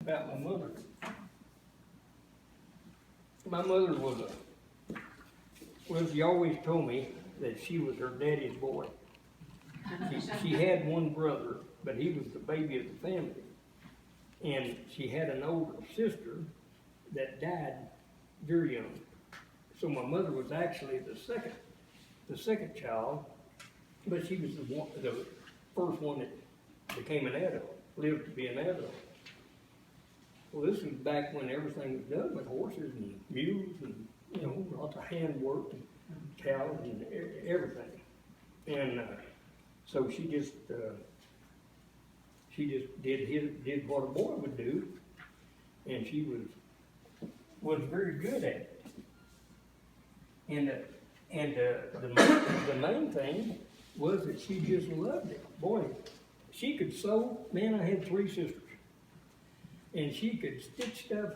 about my mother. My mother was she always told me that she was her daddy's boy. She had one brother, but he was the baby of the family. And she had an older sister that died very young. So my mother was actually the second child, but she was the first one that became an adult, lived to be an adult. Well, this was back when everything was done with horses and mules and, lots of handwork and cows and everything. And so she just did what a boy would do, and she was very good at it. And the main thing was that she just loved it. Boy, she could sew. Man, I had 3 sisters. And she could stitch stuff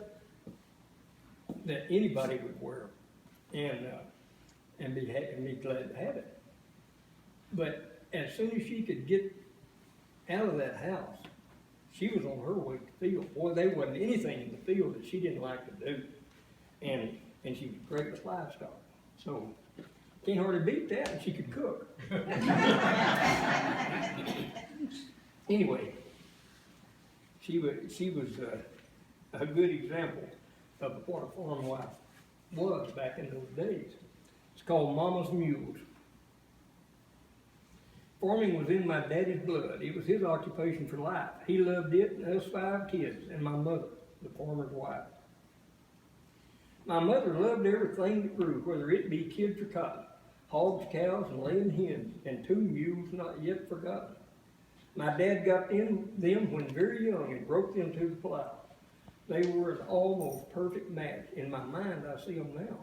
that anybody would wear, and be glad to have it. But as soon as she could get out of that house, she was on her way to the field. Boy, there wasn't anything in the field that she didn't like to do, and she was great with livestock. So can't hardly beat that, and she could cook. Anyway. She was a good example of what a farm wife was back in those days. It's called Mama's Mules. Farming was in my daddy's blood. It was his occupation for life. He loved it and us 5 kids and my mother, the farmer's wife. My mother loved everything that grew, whether it be kids or cotton, hogs, cows, and laying hens, and 2 mules not yet forgotten. My dad got them when very young and broke them to the plow. They were an almost perfect match. In my mind, I see them now.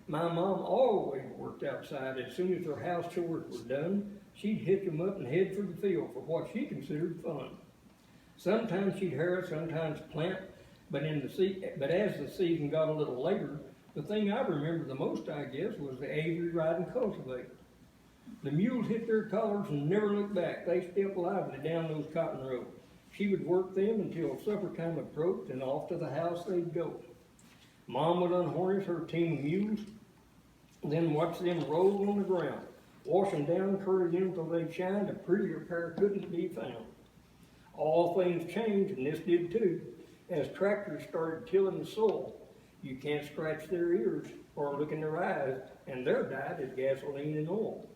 My mom always worked outside. As soon as her house chores were done, she'd hitch them up and head for the field for what she considered fun. Sometimes she'd harrow, sometimes plant, but as the season got a little later, the thing I remember the most, I guess, was the Avery riding cultivator. The mules hit their collars and never looked back. They stepped lively down those cotton roads. She would work them until supper time approached, and off to the house they'd go. Mom would unharness her team of mules, then watch them roll on the ground, wash them down, curry them till they shined. A prettier pair couldn't be found. All things changed, and this did too, as tractors started tilling the soil. You can't scratch their ears or look in their eyes, and their diet is gasoline and oil.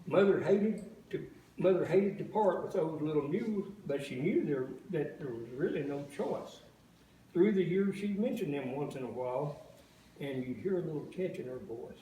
Mother hated to part with those little mules, but she knew that there was really no choice. Through the years, she'd mention them once in a while, and you'd hear a little catch in her voice.